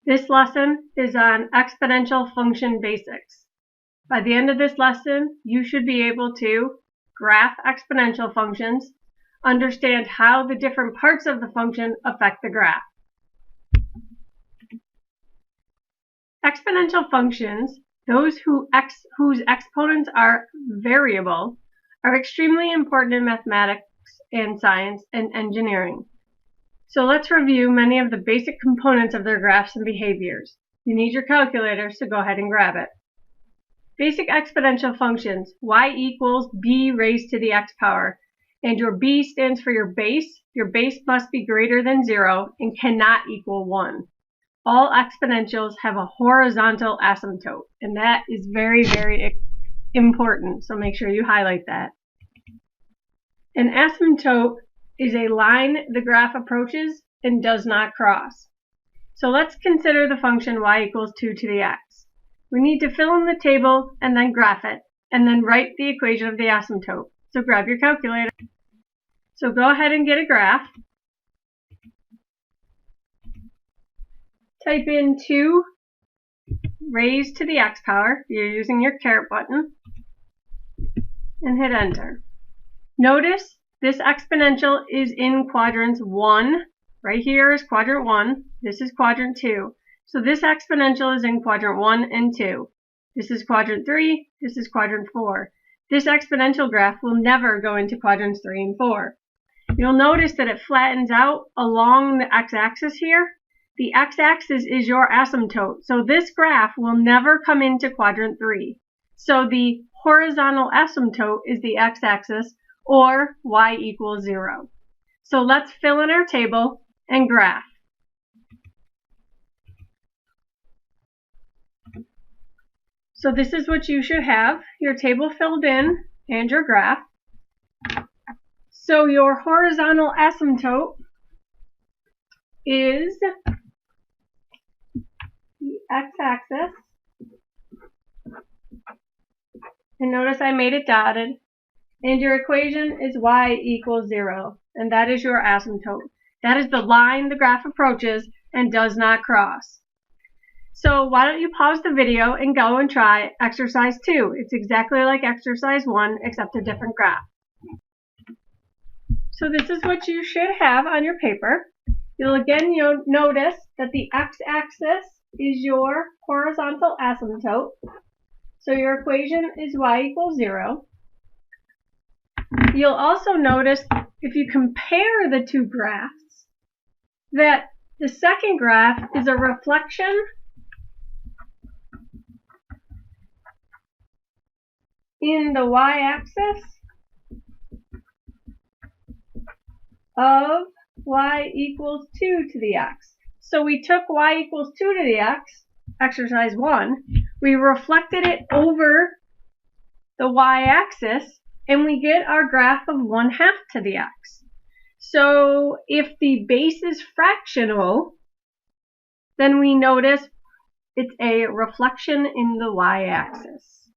This lesson is on exponential function basics. By the end of this lesson, you should be able to graph exponential functions, understand how the different parts of the function affect the graph. Exponential functions, those whose exponents are variable, are extremely important in mathematics and science and engineering. So let's review many of the basic components of their graphs and behaviors. You need your calculator, so go ahead and grab it. Basic exponential functions, y equals b raised to the x power, and your b stands for your base. Your base must be greater than 0 and cannot equal 1. All exponentials have a horizontal asymptote, and that is very, very important, so make sure you highlight that. An asymptote is a line the graph approaches and does not cross. So let's consider the function y equals 2 to the x. We need to fill in the table and then graph it, and then write the equation of the asymptote. So grab your calculator. So go ahead and get a graph. Type in 2 raised to the x power. You're using your caret button. And hit enter. Notice this exponential is in quadrants 1. Right here is quadrant 1. This is quadrant 2. So this exponential is in quadrant 1 and 2. This is quadrant 3. This is quadrant 4. This exponential graph will never go into quadrants 3 and 4. You'll notice that it flattens out along the x-axis here. The x-axis is your asymptote. So this graph will never come into quadrant 3. So the horizontal asymptote is the x-axis, or y equals 0. So let's fill in our table and graph. So this is what you should have, your table filled in and your graph. So your horizontal asymptote is the x-axis. And notice I made it dotted. And your equation is y equals 0, and that is your asymptote. That is the line the graph approaches and does not cross. So why don't you pause the video and go and try exercise 2. It's exactly like exercise 1, except a different graph. So this is what you should have on your paper. You'll notice that the x-axis is your horizontal asymptote. So your equation is y equals 0. You'll also notice, if you compare the two graphs, that the second graph is a reflection in the y-axis of y equals 2 to the x. So we took y equals 2 to the x, exercise 1, we reflected it over the y-axis, and we get our graph of 1/2 to the x. So if the base is fractional, then we notice it's a reflection in the y-axis.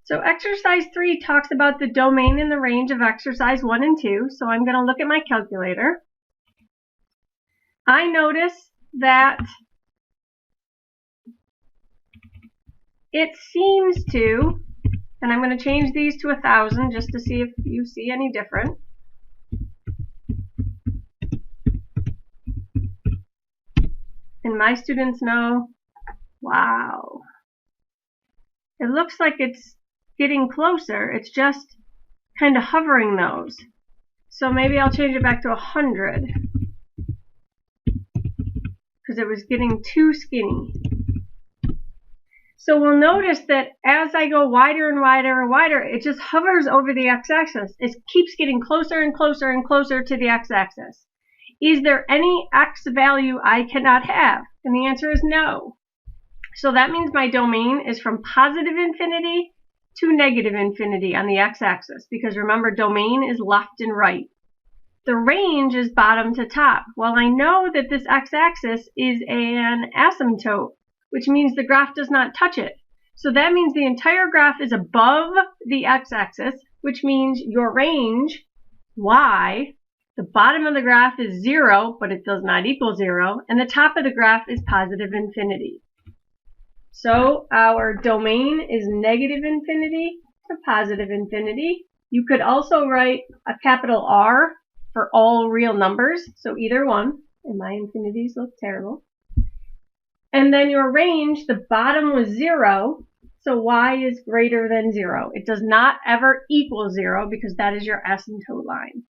So exercise 3 talks about the domain and the range of exercise 1 and 2. So I'm going to look at my calculator. I notice that it seems to, and I'm going to change these to 1,000 just to see if you see any different. And my students know, wow, it looks like it's getting closer. It's just kind of hovering those. So maybe I'll change it back to 100 because it was getting too skinny. So we'll notice that as I go wider and wider and wider, it just hovers over the x-axis. It keeps getting closer and closer and closer to the x-axis. Is there any x value I cannot have? And the answer is no. So that means my domain is from positive infinity to negative infinity on the x-axis, because remember, domain is left and right. The range is bottom to top. Well, I know that this x-axis is an asymptote, which means the graph does not touch it. So that means the entire graph is above the x-axis, which means your range, y, The bottom of the graph is 0, but it does not equal 0, and the top of the graph is positive infinity. So our domain is negative infinity to positive infinity. You could also write a capital R for all real numbers, so either one, and my infinities look terrible. And then your range, the bottom was 0, so y is greater than 0. It does not ever equal 0 because that is your asymptote line.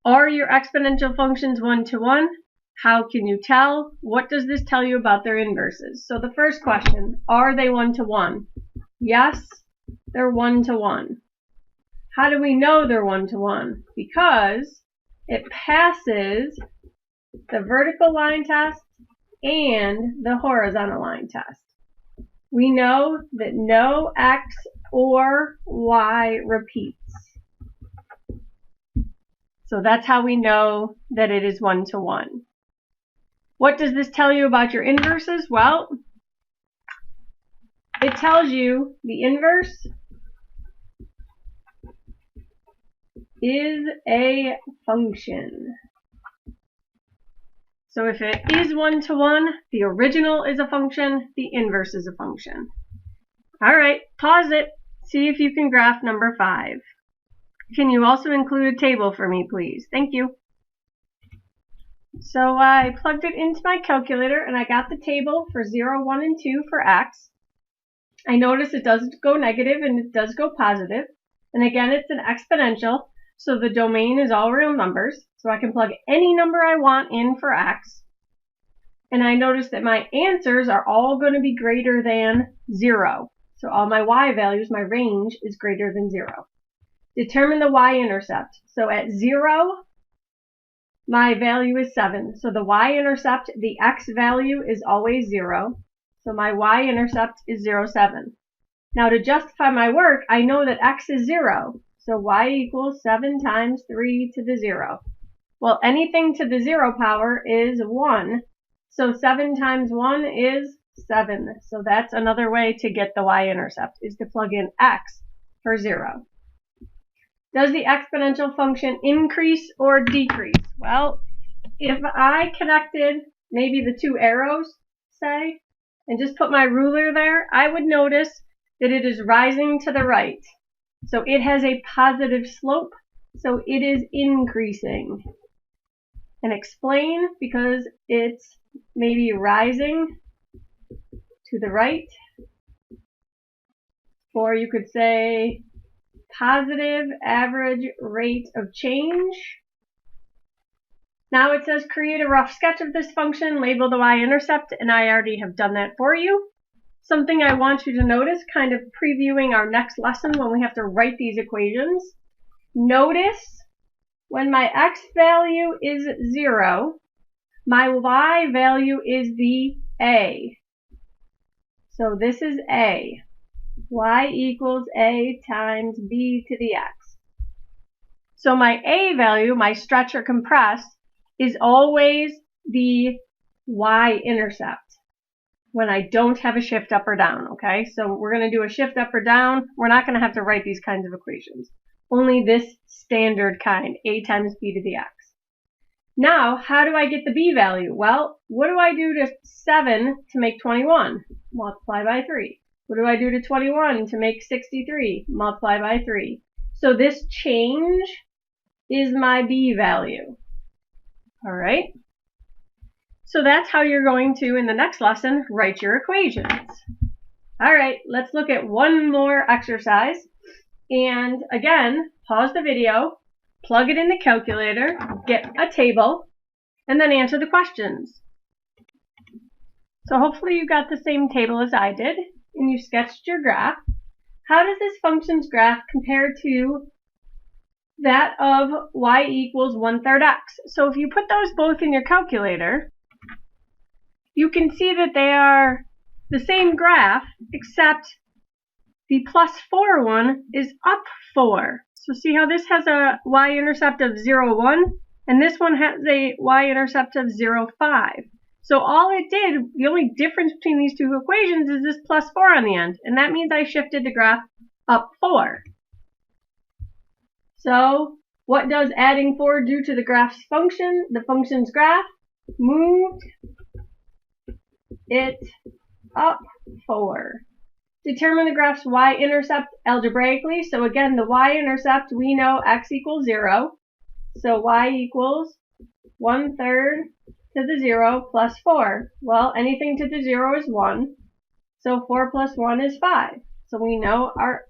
Are your exponential functions one-to-one? How can you tell? What does this tell you about their inverses? So the first question, are they one-to-one? Yes, they're one-to-one. How do we know they're one-to-one? Because it passes the vertical line test and the horizontal line test. We know that no x or y repeats. So that's how we know that it is one-to-one. What does this tell you about your inverses? Well, it tells you the inverse is a function. So if it is one-to-one, the original is a function, the inverse is a function. All right, pause it. See if you can graph number 5. Can you also include a table for me, please? Thank you. So I plugged it into my calculator and I got the table for 0, 1, and 2 for x. I notice it does go negative and it does go positive. And again, it's an exponential, so the domain is all real numbers. So I can plug any number I want in for x. And I notice that my answers are all going to be greater than 0. So all my y values, my range, is greater than 0. Determine the y-intercept. So at 0, my value is 7. So the y-intercept, the x value is always 0. So my y-intercept is 0, 7. Now to justify my work, I know that x is 0. So y equals 7 times 3 to the 0. Well, anything to the 0 power is 1. So 7 times 1 is 7. So that's another way to get the y-intercept, is to plug in x for 0. Does the exponential function increase or decrease? Well, if I connected maybe the 2 arrows, say, and just put my ruler there, I would notice that it is rising to the right. So it has a positive slope, so it is increasing. And explain, because it's maybe rising to the right. Or you could say positive average rate of change. Now it says create a rough sketch of this function, label the y-intercept, and I already have done that for you. Something I want you to notice, kind of previewing our next lesson when we have to write these equations. Notice when my x value is 0, my y value is the a. So this is a. Y equals a times b to the x. So my a value, my stretch or compress, is always the y-intercept when I don't have a shift up or down, okay? So we're going to do a shift up or down. We're not going to have to write these kinds of equations. Only this standard kind, a times b to the x. Now, how do I get the b value? Well, what do I do to 7 to make 21? Multiply by 3. What do I do to 21 to make 63? Multiply by 3. So this change is my b value. All right? So that's how you're going to, in the next lesson, write your equations. All right, let's look at one more exercise. And again, pause the video, plug it in the calculator, get a table, and then answer the questions. So hopefully you got the same table as I did, and you sketched your graph. How does this function's graph compare to that of y equals 1/3 x? So if you put those both in your calculator, you can see that they are the same graph, except the +4 one is up 4. So see how this has a y-intercept of 0, 1, and this one has a y-intercept of 0, 5. So all it did, the only difference between these two equations is this +4 on the end, and that means I shifted the graph up 4. So What does adding 4 do to the graph's function? The function's graph moved it up 4. Determine the graph's y-intercept algebraically. So again, the y-intercept, we know x equals 0. So y equals 1/3 to the 0 plus 4. Well, anything to the 0 is 1. So 4 plus 1 is 5. So we know our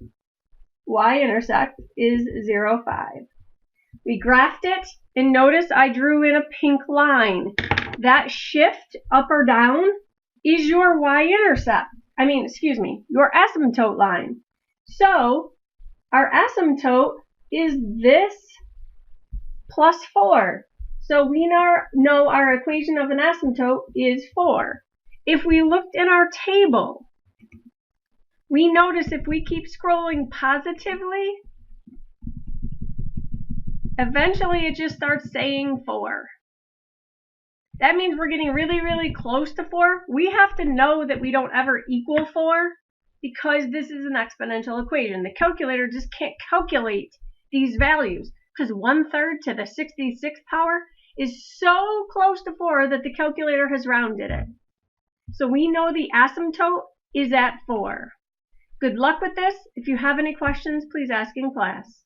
y-intercept is 0, 5. We graphed it, and notice I drew in a pink line. That shift up or down is your y-intercept. Your asymptote line. So our asymptote is this plus 4. So we know our equation of an asymptote is 4. If we looked in our table, we notice if we keep scrolling positively, eventually it just starts saying 4. That means we're getting really, really close to 4. We have to know that we don't ever equal 4 because this is an exponential equation. The calculator just can't calculate these values because 1/3 to the 66th power is so close to 4 that the calculator has rounded it. So we know the asymptote is at 4. Good luck with this. If you have any questions, please ask in class.